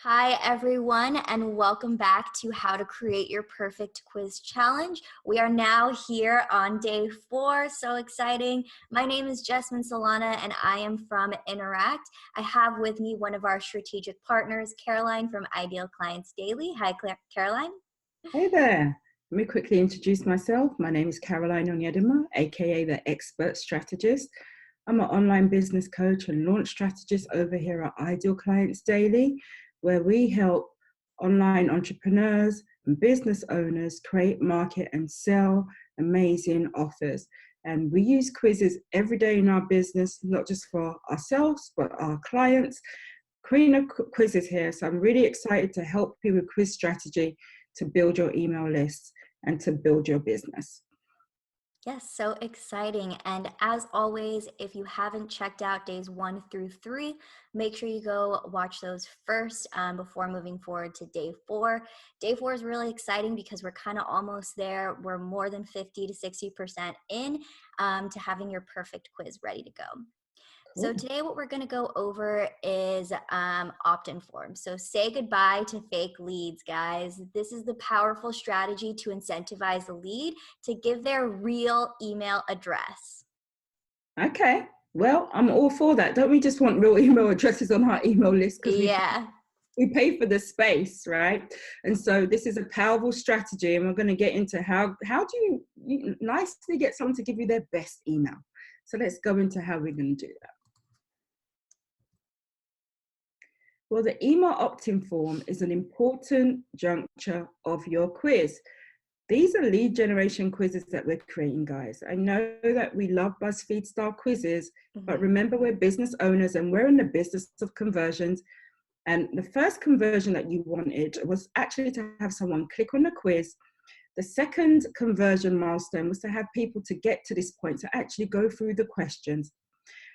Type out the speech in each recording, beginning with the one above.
Hi, everyone, and welcome back to How to Create Your Perfect Quiz Challenge. We are now here on day 4. So exciting. My name is Jasmine Solana, and I am from Interact. I have with me one of our strategic partners, Caroline from Ideal Clients Daily. Hi, Caroline. Hey there. Let me quickly introduce myself. My name is Caroline Onyedema, aka the Expert Strategist. I'm an online business coach and launch strategist over here at Ideal Clients Daily, where we help online entrepreneurs and business owners create, market, and sell amazing offers. And we use quizzes every day in our business, not just for ourselves, but our clients. Creating quizzes here. So I'm really excited to help you with quiz strategy to build your email lists and to build your business. Yes, so exciting. And as always, if you haven't checked out days 1 through 3, make sure you go watch those first before moving forward to day 4. Day 4 is really exciting because we're kind of almost there. We're more than 50 to 60% in to having your perfect quiz ready to go. So today what we're going to go over is opt-in forms. So say goodbye to fake leads, guys. This is the powerful strategy to incentivize the lead to give their real email address. Okay, well, I'm all for that. Don't we just want real email addresses on our email list because we pay for the space, right? And so this is a powerful strategy, and we're going to get into how do you nicely get someone to give you their best email. So let's go into how we're going to do that. Well, the email opt-in form is an important juncture of your quiz. These are lead generation quizzes that we're creating, guys. I know that we love BuzzFeed style quizzes, but remember we're business owners and we're in the business of conversions. And the first conversion that you wanted was actually to have someone click on the quiz. The second conversion milestone was to have people to get to this point, to actually go through the questions.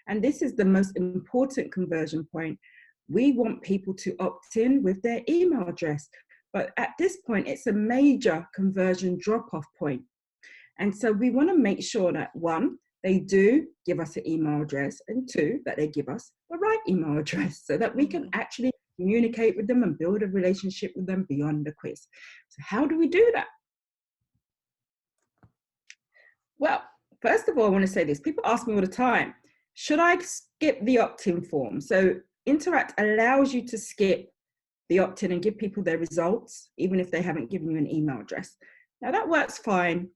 And this is the most important conversion point. We want people to opt in with their email address. But at this point, it's a major conversion drop-off point. And so we want to make sure that 1, they do give us an email address, and 2, that they give us the right email address so that we can actually communicate with them and build a relationship with them beyond the quiz. So how do we do that? Well, first of all, I want to say this. People ask me all the time, should I skip the opt-in form? So Interact allows you to skip the opt-in and give people their results, even if they haven't given you an email address. Now that works fine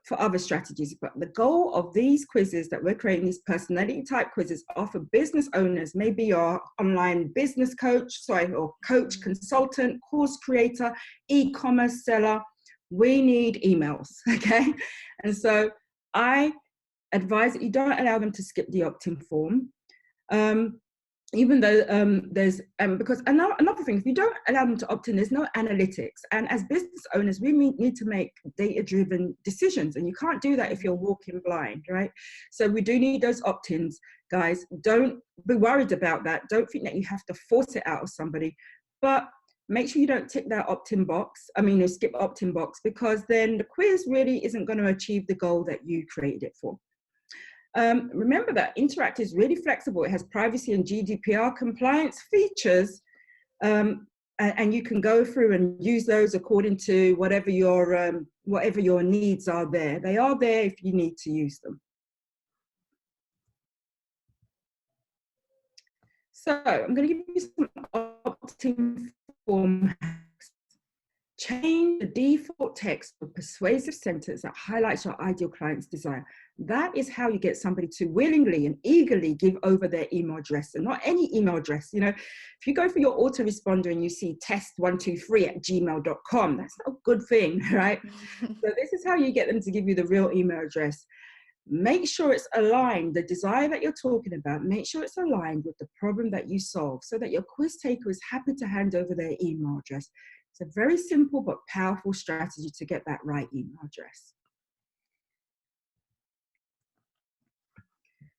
for other strategies, but the goal of these quizzes that we're creating, these personality type quizzes, are for business owners, maybe your online business coach, or coach, consultant, course creator, e-commerce seller. We need emails, okay? And so I advise that you don't allow them to skip the opt-in form. Even though because another thing, if you don't allow them to opt in, there's no analytics. And as business owners, we need to make data-driven decisions, and you can't do that if you're walking blind, right? So we do need those opt-ins, guys. Don't be worried about that. Don't think that you have to force it out of somebody, but make sure you don't tick that opt-in box. Skip opt-in box, because then the quiz really isn't going to achieve the goal that you created it for. Remember that Interact is really flexible. It has privacy and GDPR compliance features, and you can go through and use those according to whatever your needs are there. They are there if you need to use them. So I'm going to give you some opt-in form hacks. Change the default text to a persuasive sentence that highlights your ideal client's desire. That is how you get somebody to willingly and eagerly give over their email address, and not any email address. If you go for your autoresponder and you see test123@gmail.com, that's not a good thing, right? So this is how you get them to give you the real email address. Make sure it's aligned, the desire that you're talking about, make sure it's aligned with the problem that you solve, so that your quiz taker is happy to hand over their email address. It's a very simple but powerful strategy to get that right email address.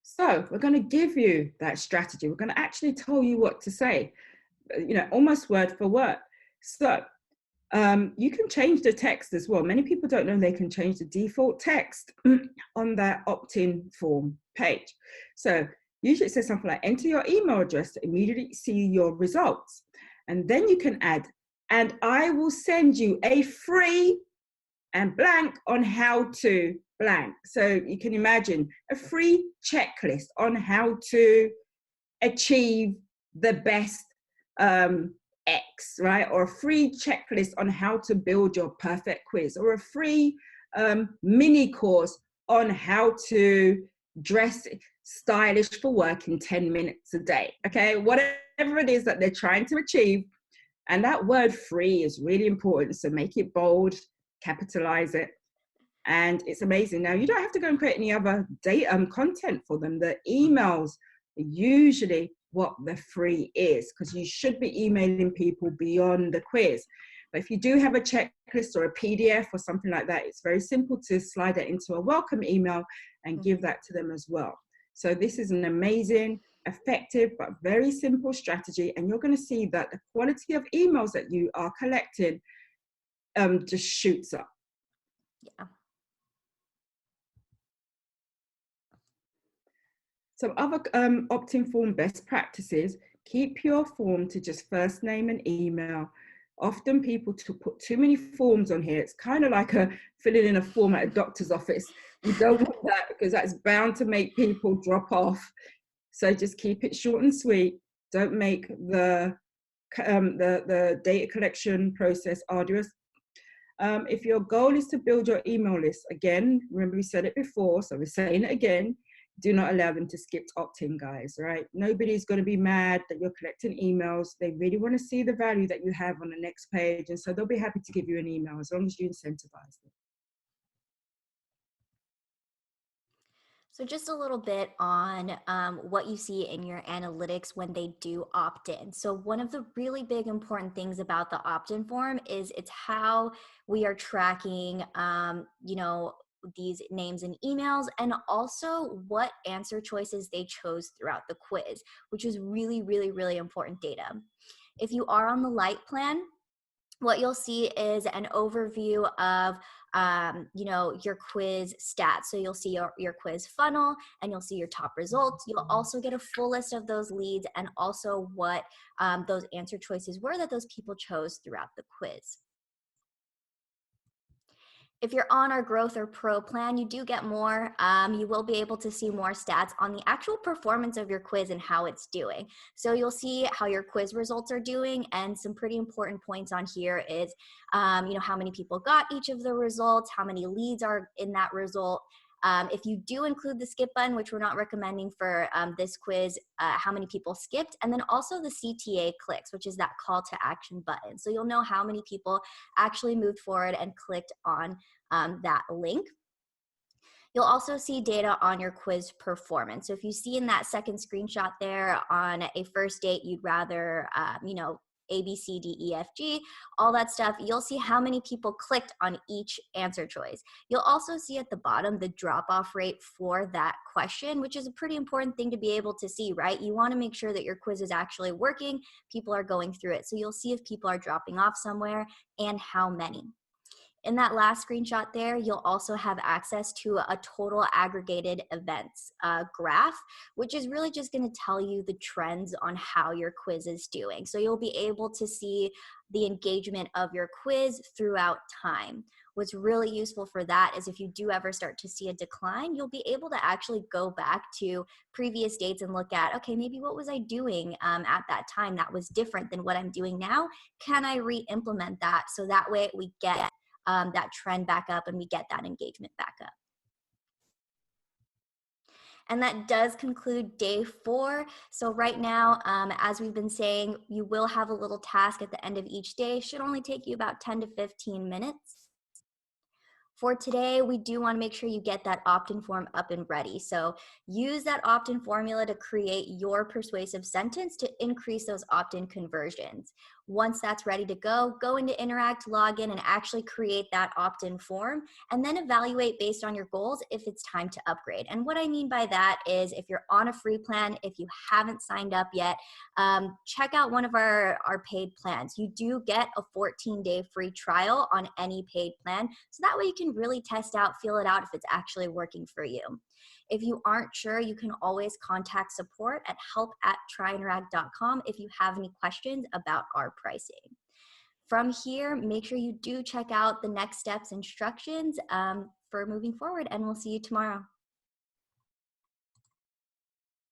So we're going to give you that strategy. We're going to actually tell you what to say, almost word for word. So you can change the text as well. Many people don't know they can change the default text on that opt-in form page. So usually it says something like, enter your email address to immediately see your results. And then you can add, and I will send you a free and blank on how to blank. So you can imagine a free checklist on how to achieve the best X, right? Or a free checklist on how to build your perfect quiz, or a free mini course on how to dress stylish for work in 10 minutes a day. Okay, whatever it is that they're trying to achieve. And that word free is really important. So make it bold, capitalize it. And it's amazing. Now, you don't have to go and create any other data content for them. The emails are usually what the free is, because you should be emailing people beyond the quiz. But if you do have a checklist or a PDF or something like that, it's very simple to slide that into a welcome email and give that to them as well. So this is an amazing, effective, but very simple strategy. And you're going to see that the quality of emails that you are collecting just shoots up. Yeah. Some other opt-in form best practices: keep your form to just first name and email. Often people to put too many forms on here. It's kind of like filling in a form at a doctor's office. You don't want that, because that's bound to make people drop off. So just keep it short and sweet. Don't make the data collection process arduous. If your goal is to build your email list, again, remember we said it before, so we're saying it again, do not allow them to skip opt-in, guys, right? Nobody's going to be mad that you're collecting emails. They really want to see the value that you have on the next page, and so they'll be happy to give you an email as long as you incentivize them. So just a little bit on what you see in your analytics when they do opt in. So one of the really big important things about the opt-in form is it's how we are tracking, these names and emails, and also what answer choices they chose throughout the quiz, which is really, really, really important data. If you are on the light plan, what you'll see is an overview of your quiz stats. So you'll see your quiz funnel, and you'll see your top results. You'll also get a full list of those leads, and also what those answer choices were that those people chose throughout the quiz. If you're on our growth or pro plan, you do get more. You will be able to see more stats on the actual performance of your quiz and how it's doing. So you'll see how your quiz results are doing, and some pretty important points on here is, how many people got each of the results, how many leads are in that result. If you do include the skip button, which we're not recommending for this quiz, how many people skipped, and then also the CTA clicks, which is that call to action button. So you'll know how many people actually moved forward and clicked on that link. You'll also see data on your quiz performance. So if you see in that second screenshot there, on a first date, you'd rather, A, B, C, D, E, F, G, all that stuff, you'll see how many people clicked on each answer choice. You'll also see at the bottom the drop-off rate for that question, which is a pretty important thing to be able to see, right? You want to make sure that your quiz is actually working, people are going through it. So you'll see if people are dropping off somewhere and how many. In that last screenshot there, you'll also have access to a total aggregated events graph, which is really just going to tell you the trends on how your quiz is doing. So you'll be able to see the engagement of your quiz throughout time. What's really useful for that is if you do ever start to see a decline, you'll be able to actually go back to previous dates and look at, okay, maybe what was I doing at that time that was different than what I'm doing now? Can I re-implement that? So that way we get that trend back up and we get that engagement back up. And that does conclude day 4. So right now, as we've been saying, you will have a little task at the end of each day. Should only take you about 10 to 15 minutes. For today, we do want to make sure you get that opt-in form up and ready. So use that opt-in formula to create your persuasive sentence to increase those opt-in conversions. Once that's ready to go, go into Interact, log in, and actually create that opt-in form, and then evaluate based on your goals if it's time to upgrade. And what I mean by that is, if you're on a free plan, if you haven't signed up yet, check out one of our paid plans. You do get a 14-day free trial on any paid plan, so that way you can really test out, feel it out if it's actually working for you. If you aren't sure, you can always contact support at help@tryinteract.com if you have any questions about our pricing. From here, make sure you do check out the next steps instructions for moving forward, and we'll see you tomorrow.